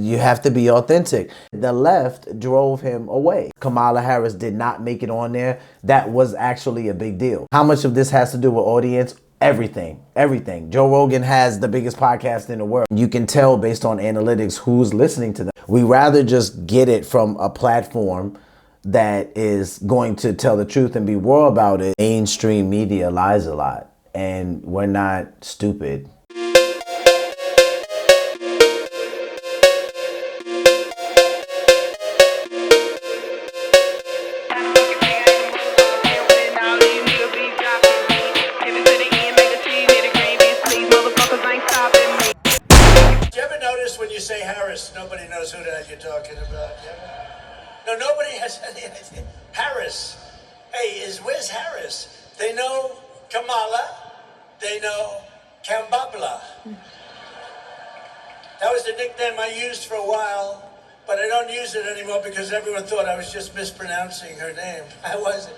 You have to be authentic. The left drove him away. Kamala Harris did not make it on there. That was actually a big deal. How much of this has to do with audience? Everything. Joe Rogan has the biggest podcast in the world. You can tell based on analytics who's listening to them. We rather just get it from a platform that is going to tell the truth and be raw about it. Mainstream media lies a lot, and we're not stupid. When you say Harris, nobody knows who the hell you're talking about. No, nobody has any idea. Harris. Hey, where's Harris? They know Kamala. They know Kambabla. That was the nickname I used for a while, but I don't use it anymore because everyone thought I was just mispronouncing her name. I wasn't.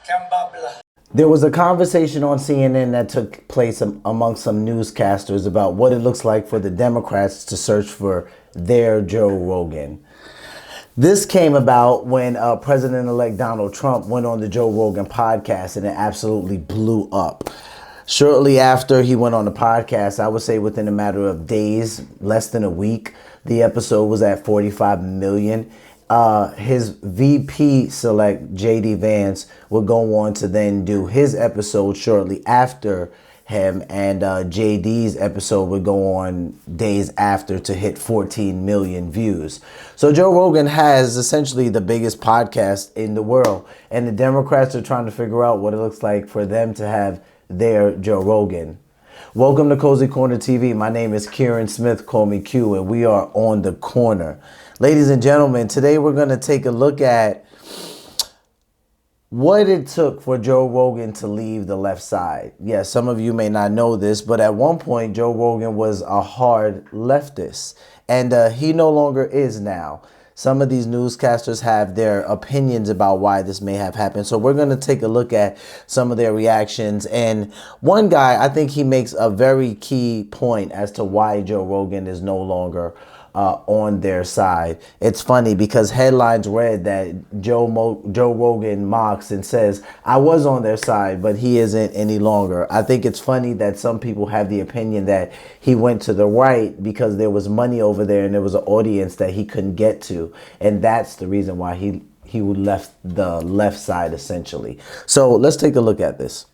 Kambabla. There was a conversation on CNN that took place among some newscasters about what it looks like for the Democrats to search for their Joe Rogan. This came about when President-elect Donald Trump went on the Joe Rogan podcast, and it absolutely blew up. Shortly after he went on the podcast, I would say within a matter of days, less than a week, the episode was at 45 million. His VP select, JD Vance, would go on to then do his episode shortly after him, and JD's episode would go on days after to hit 14 million views. So Joe Rogan has essentially the biggest podcast in the world, and the Democrats are trying to figure out what it looks like for them to have their Joe Rogan. Welcome to Cozy Corner TV. My name is Kieran Smith, call me Q, and we are on the corner. Ladies and gentlemen, today we're going to take a look at what it took for Joe Rogan to leave the left side. Yes, some of you may not know this, but at one point, Joe Rogan was a hard leftist, and he no longer is now. Some of these newscasters have their opinions about why this may have happened. So we're going to take a look at some of their reactions. And one guy, I think he makes a very key point as to why Joe Rogan is no longer on their side. It's funny because headlines read that Joe Rogan mocks and says, I was on their side, but he isn't any longer. I think it's funny that some people have the opinion that he went to the right because there was money over there and there was an audience that he couldn't get to. And that's the reason why he left the left side, essentially. So let's take a look at this.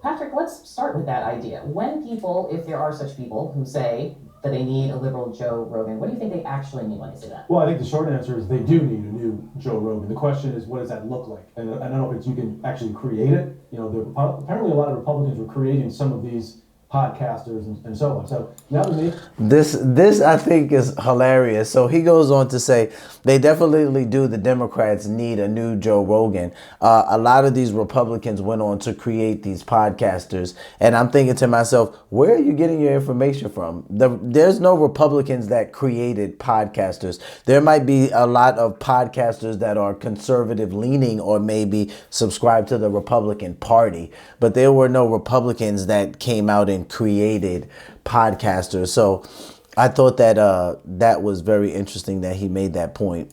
Patrick, let's start with that idea. When people, if there are such people who say that they need a liberal Joe Rogan, what do you think they actually mean when they say that? Well, I think the short answer is they do need a new Joe Rogan. The question is, what does that look like? And I don't know if you can actually create it. You know, apparently a lot of Republicans were creating some of these podcasters and so on. So now to me, this I think is hilarious. So he goes on to say they definitely do. The Democrats need a new Joe Rogan. A lot of these Republicans went on to create these podcasters, and I'm thinking to myself, where are you getting your information from? There's no Republicans that created podcasters. There might be a lot of podcasters that are conservative leaning or maybe subscribe to the Republican Party, but there were no Republicans that came out and created podcasters. So I thought that that was very interesting that he made that point.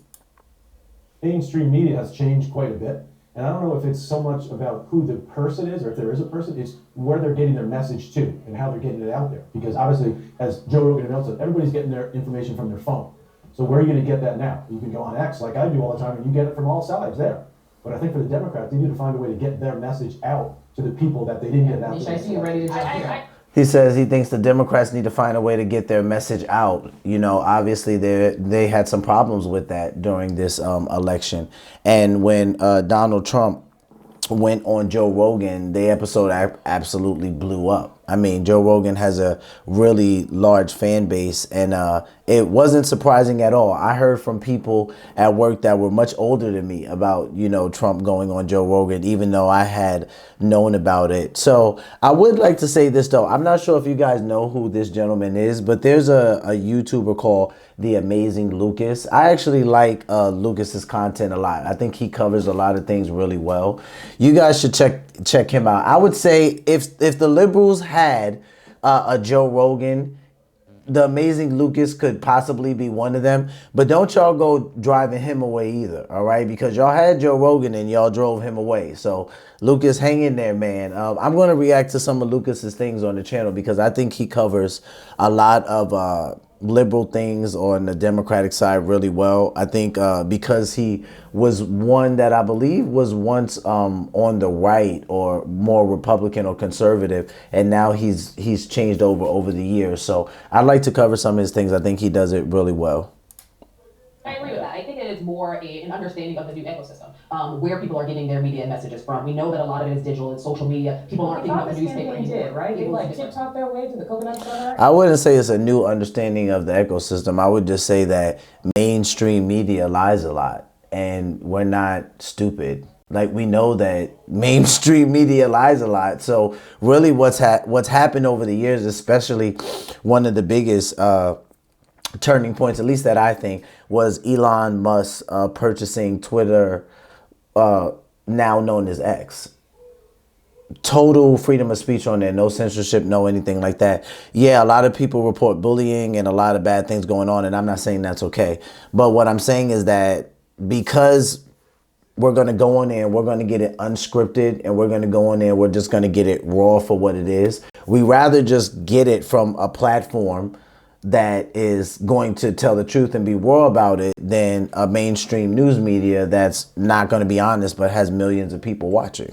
Mainstream media has changed quite a bit. And I don't know if it's so much about who the person is or if there is a person, it's where they're getting their message to and how they're getting it out there. Because obviously, as Joe Rogan announced, everybody's getting their information from their phone. So where are you going to get that now? You can go on X like I do all the time and you get it from all sides there. But I think for the Democrats, they need to find a way to get their message out to the people that they didn't get out to. I see you ready to jump here. He says he thinks the Democrats need to find a way to get their message out. You know, obviously they had some problems with that during this election. And when Donald Trump went on Joe Rogan, the episode absolutely blew up. I mean, Joe Rogan has a really large fan base, and it wasn't surprising at all. I heard from people at work that were much older than me about, you know, Trump going on Joe Rogan, even though I had known about it. So I would like to say this, though. I'm not sure if you guys know who this gentleman is, but there's a YouTuber called The Amazing Lucas. I actually like Lucas's content a lot. I think he covers a lot of things really well. You guys should check him out. I would say if the liberals had a Joe Rogan, the amazing Lucas could possibly be one of them, but don't y'all go driving him away either, all right? Because y'all had Joe Rogan and y'all drove him away. So Lucas, hang in there, man. I'm going to react to some of Lucas's things on the channel because I think he covers a lot of liberal things on the Democratic side really well. I think because he was one that I believe was once on the right or more Republican or conservative, and now he's changed over the years. So I'd like to cover some of his things. I think he does it really well. I agree with that. I think it is more an understanding of the new ecosystem, where people are getting their media messages from. We know that a lot of it is digital and social media. People aren't thinking about the newspaper anymore, right? They like TikTok their way to the coconut center. I wouldn't say it's a new understanding of the ecosystem. I would just say that mainstream media lies a lot, and we're not stupid. Like, we know that mainstream media lies a lot. So really what's happened over the years, especially one of the biggest turning points, at least that I think, was Elon Musk purchasing Twitter, now known as X. Total freedom of speech on there, no censorship, no anything like that. Yeah, a lot of people report bullying and a lot of bad things going on, and I'm not saying that's okay. But what I'm saying is that because we're going to go on there and we're going to get it unscripted, and we're going to go on there, we're just going to get it raw for what it is. We rather just get it from a platform that is going to tell the truth and be raw about it than a mainstream news media that's not going to be honest but has millions of people watching.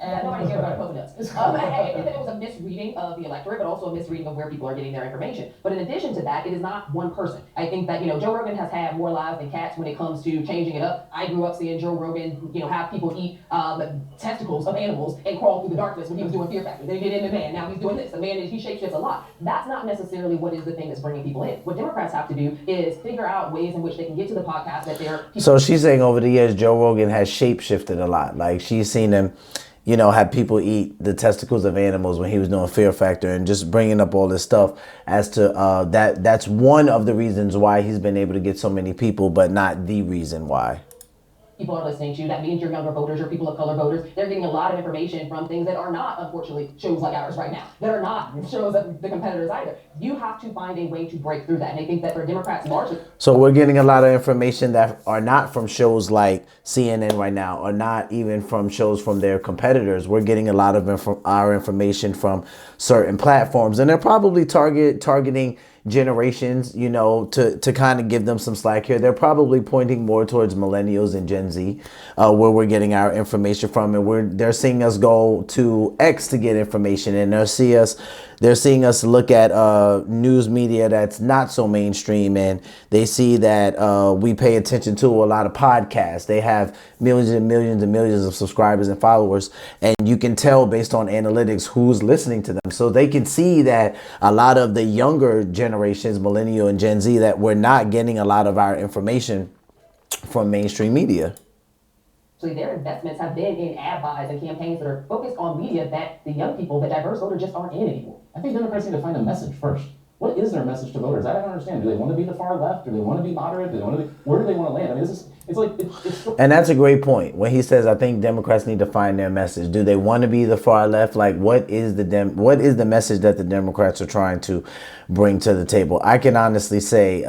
And no idea about coconuts. I think that it was a misreading of the electorate, but also a misreading of where people are getting their information. But in addition to that, it is not one person. I think that, Joe Rogan has had more lives than cats when it comes to changing it up. I grew up seeing Joe Rogan, have people eat testicles of animals and crawl through the darkness when he was doing Fear Factor. Then he did MMA, now he's doing this. The man he shapeshifts a lot. That's not necessarily what is the thing that's bringing people in. What Democrats have to do is figure out ways in which they can get to the podcast that they're... So she's saying over the years, Joe Rogan has shapeshifted a lot. Like, she's seen him, have people eat the testicles of animals when he was doing Fear Factor, and just bringing up all this stuff as to that's one of the reasons why he's been able to get so many people, but not the reason why. People are listening to. That means your younger voters, your people of color voters, they're getting a lot of information from things that are not, unfortunately, shows like ours right now. That are not shows of the competitors either. You have to find a way to break through that. And I think that for Democrats largely... So we're getting a lot of information that are not from shows like CNN right now, or not even from shows from their competitors. We're getting a lot of our information from certain platforms, and they're probably targeting generations, to kind of give them some slack here. They're probably pointing more towards millennials and Gen Z, where we're getting our information from, and they're seeing us go to X to get information, and they're seeing us look at news media that's not so mainstream, and they see that we pay attention to a lot of podcasts. They have millions and millions and millions of subscribers and followers, and you can tell based on analytics who's listening to them. So they can see that a lot of the younger generations, millennial and Gen Z, that we're not getting a lot of our information from mainstream media. So their investments have been in ad buys and campaigns that are focused on media that the young people, the diverse voter, just aren't in anymore. I think Democrats need to find a message first. What is their message to voters? I don't understand. Do they want to be the far left? Do they want to be moderate? Where do they want to land? I mean, it's and that's a great point when he says, I think Democrats need to find their message. Do they want to be the far left? Like, what is the message that the Democrats are trying to bring to the table? I can honestly say,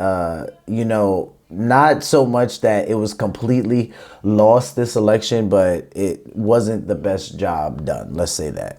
not so much that it was completely lost this election, but it wasn't the best job done. Let's say that.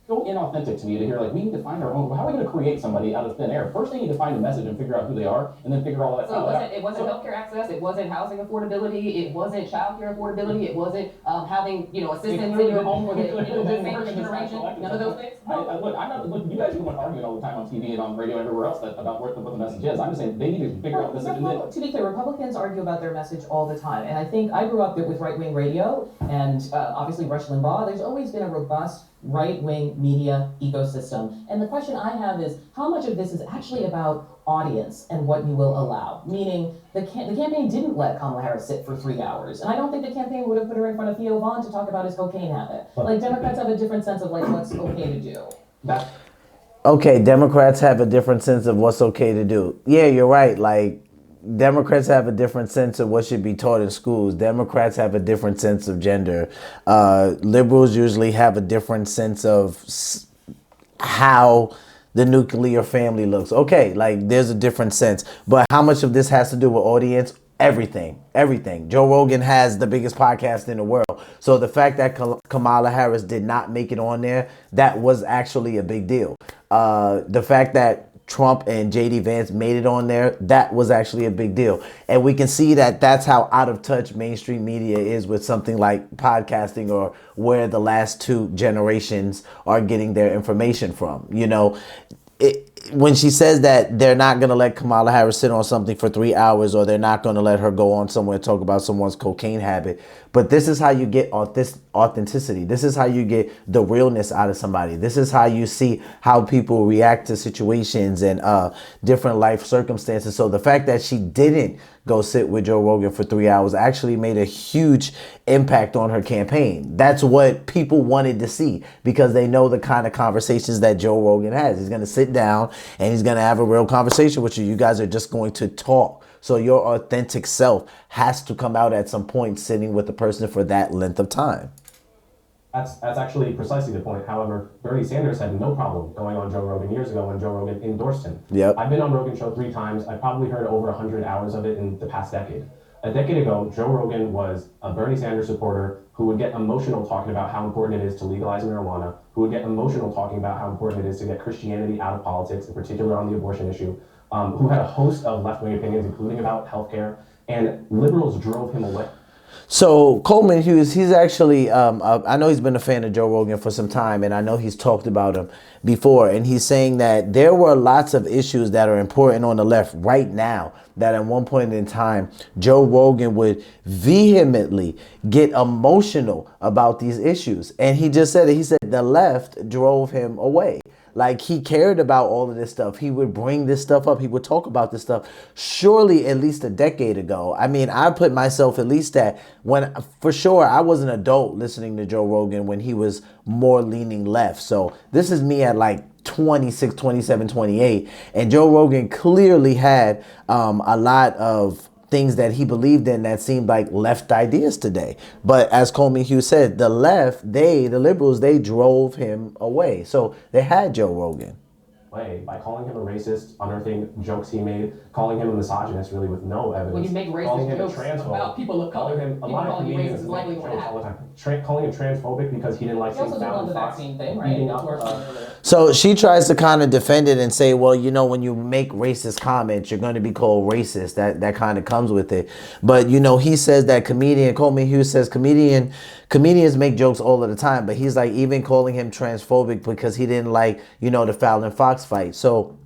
So inauthentic to me to hear, like, we need to find our own. How are we going to create somebody out of thin air? First, they need to find a message and figure out who they are, and then figure all that out. So it wasn't healthcare access, it wasn't housing affordability, it wasn't childcare affordability, it wasn't having assistance in your home for the first generation. None of those things. Look, you guys are the one arguing all the time on TV and on radio and everywhere else about what the message is. I'm just saying they need to figure out the message. To be clear, Republicans argue about their message all the time, and I think I grew up with right-wing radio and obviously Rush Limbaugh. There's always been a robust right-wing media ecosystem. And the question I have is, how much of this is actually about audience and what you will allow? Meaning, the campaign didn't let Kamala Harris sit for 3 hours. And I don't think the campaign would have put her in front of Theo Vaughn to talk about his cocaine habit. Like, Democrats have a different sense of, like, what's okay to do. Okay, Democrats have a different sense of what's okay to do. Yeah, you're right. Like, Democrats have a different sense of what should be taught in schools. Democrats have a different sense of gender. Liberals usually have a different sense of how the nuclear family looks. Okay, like there's a different sense. But how much of this has to do with audience? Everything. Joe Rogan has the biggest podcast in the world. So the fact that Kamala Harris did not make it on there, that was actually a big deal. The fact that Trump and JD Vance made it on there, that was actually a big deal. And we can see that that's how out of touch mainstream media is with something like podcasting, or where the last two generations are getting their information from. You know, when she says that they're not going to let Kamala Harris sit on something for 3 hours, or they're not going to let her go on somewhere and talk about someone's cocaine habit. But this is how you get authenticity. This is how you get the realness out of somebody. This is how you see how people react to situations and different life circumstances. So the fact that she didn't go sit with Joe Rogan for 3 hours actually made a huge impact on her campaign. That's what people wanted to see, because they know the kind of conversations that Joe Rogan has. He's going to sit down and he's going to have a real conversation with you. You guys are just going to talk. So your authentic self has to come out at some point, sitting with the person for that length of time. That's actually precisely the point. However, Bernie Sanders had no problem going on Joe Rogan years ago when Joe Rogan endorsed him. Yep. I've been on Rogan's show 3 times. I've probably heard over 100 hours of it in the past decade. A decade ago, Joe Rogan was a Bernie Sanders supporter who would get emotional talking about how important it is to legalize marijuana, who would get emotional talking about how important it is to get Christianity out of politics, in particular on the abortion issue, who had a host of left-wing opinions, including about healthcare, and liberals drove him away. So Coleman Hughes, he's actually, I know he's been a fan of Joe Rogan for some time, and I know he's talked about him before, and he's saying that there were lots of issues that are important on the left right now that at one point in time, Joe Rogan would vehemently get emotional about these issues. And he just said it. He said the left drove him away. Like, he cared about all of this stuff. He would bring this stuff up. He would talk about this stuff. Surely at least a decade ago. I mean, I put myself at least at when, for sure, I was an adult listening to Joe Rogan when he was more leaning left. So this is me at like 26, 27, 28. And Joe Rogan clearly had a lot of things that he believed in that seemed like left ideas today. But as Coleman Hughes said, the left, the liberals, they drove him away. So they had Joe Rogan. By calling him a racist, unearthing jokes he made, calling him a misogynist, really with no evidence. When you make racist jokes about people of color, people calling you racist is likely going to happen. Calling him transphobic because he didn't like seeing Fallon Fox beating up. So she tries to kind of defend it and say, well, you know, when you make racist comments, you're going to be called racist. That kind of comes with it. But, you know, he says that Coleman Hughes says comedians make jokes all of the time. But he's like, even calling him transphobic because he didn't like, you know, the Fallon Fox fight. So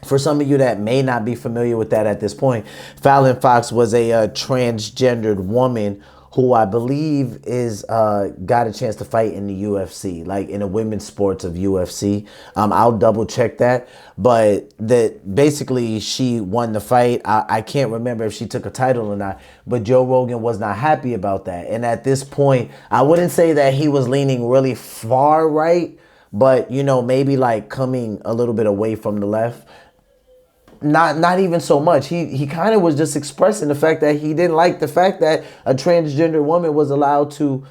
for some of you that may not be familiar with that at this point, Fallon Fox was a transgendered woman who I believe is got a chance to fight in the UFC, like in the women's sports of UFC. I'll double check that, but that basically she won the fight. I can't remember if she took a title or not, but Joe Rogan was not happy about that. And at this point, I wouldn't say that he was leaning really far right, but, you know, maybe like coming a little bit away from the left. Not even so much. He kind of was just expressing the fact that he didn't like the fact that a transgender woman was allowed to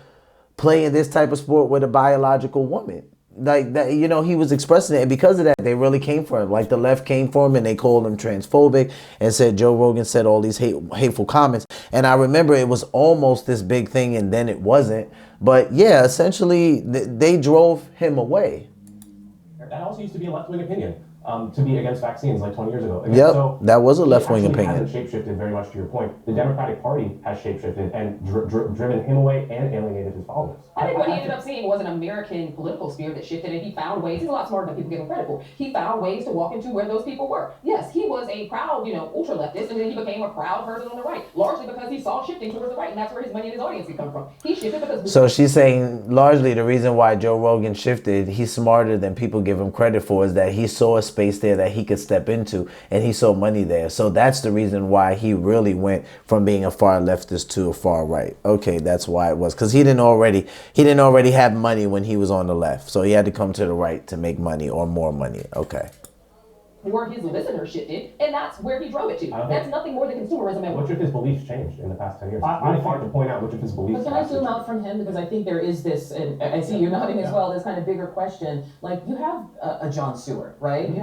play in this type of sport with a biological woman. Like that, you know, he was expressing it, and because of that, they really came for him. Like the left came for him, and they called him transphobic and said Joe Rogan said all these hateful comments. And I remember it was almost this big thing, and then it wasn't. But yeah, essentially, they drove him away. That also used to be a left-wing opinion. To be against vaccines like 20 years ago. Again, yep, so that was a left-wing opinion. It hasn't shapeshifted very much to your point. The Democratic Party has shapeshifted and driven him away and alienated his followers. I think what he ended up seeing was an American political sphere that shifted, and he found ways. He's a lot smarter than people give him credit for. He found ways to walk into where those people were. Yes, he was a proud, ultra leftist, and then he became a proud person on the right, largely because he saw shifting towards the right, and that's where his money and his audience could come from. He shifted because. So she's saying largely the reason why Joe Rogan shifted, he's smarter than people give him credit for, is that he saw a space there that he could step into, and he saw money there. So that's the reason why he really went from being a far leftist to a far right. Okay, that's why it was, because he didn't already have money when he was on the left, so he had to come to the right to make money or more money. Okay. more his listenership did, and that's where he drove it to. That's nothing more than consumerism. And which of his beliefs changed in the past 10 years? I- It's really hard to point out which of his beliefs. But can I actually zoom changed. out from him, because I think there is this, and I see you nodding as well, this kind of bigger question. Like, you have a Jon Stewart, right? You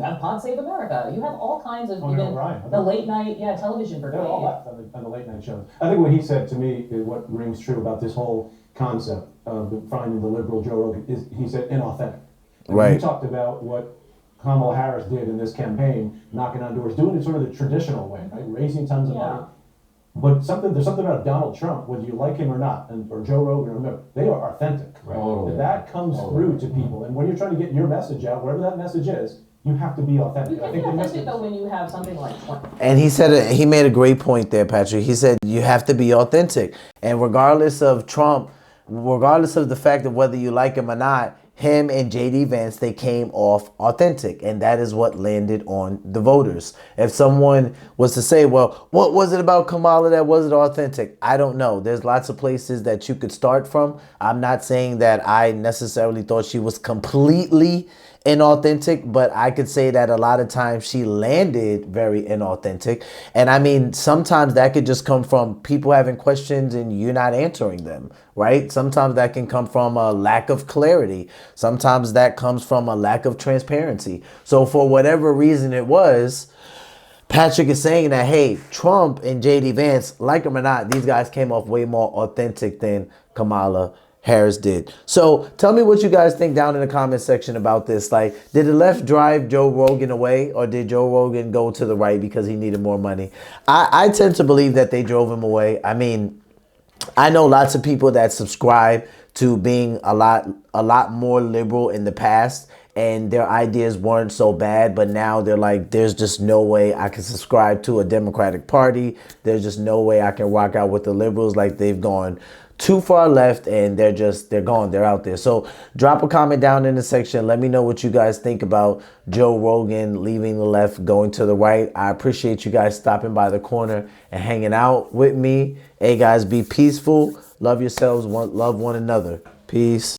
have Pod Save America. You have all kinds of, even Ryan. the late night, television They're all brigade. left on the late night shows. I think what he said to me is what rings true about this whole concept of finding the liberal Joe Rogan is he said inauthentic. And Right. He talked about what Kamala Harris did in this campaign, knocking on doors, doing it sort of the traditional way, right? Raising tons of money. But there's something about Donald Trump, whether you like him or not, or Joe Rogan, remember, they are authentic. Totally. That comes through to people. And when you're trying to get your message out, whatever that message is, you have to be authentic. You can be authentic though when you have something like Trump. And he made a great point there, Patrick. He said you have to be authentic. And regardless of Trump, regardless of the fact of whether you like him or not, him and JD Vance, they came off authentic. And that is what landed on the voters. If someone was to say, well, what was it about Kamala that wasn't authentic? I don't know. There's lots of places that you could start from. I'm not saying that I necessarily thought she was completely inauthentic, but I could say that a lot of times she landed very inauthentic. And I mean, sometimes that could just come from people having questions and you're not answering them, right? Sometimes that can come from a lack of clarity. Sometimes that comes from a lack of transparency. So for whatever reason it was, Patrick is saying that, hey, Trump and JD Vance, like him or not, these guys came off way more authentic than Kamala Harris did. So tell me what you guys think down in the comment section about this. Like, did the left drive Joe Rogan away, or did Joe Rogan go to the right because he needed more money? I tend to believe that they drove him away. I mean, I know lots of people that subscribe to being a lot more liberal in the past, and their ideas weren't so bad, but now they're like, there's just no way I can subscribe to a Democratic Party. There's just no way I can rock out with the liberals. Like, they've gone too far left and they're gone. They're out there. So drop a comment down in the section. Let me know what you guys think about Joe Rogan leaving the left, going to the right. I appreciate you guys stopping by the corner and hanging out with me. Hey guys, be peaceful. Love yourselves. Love one another. Peace.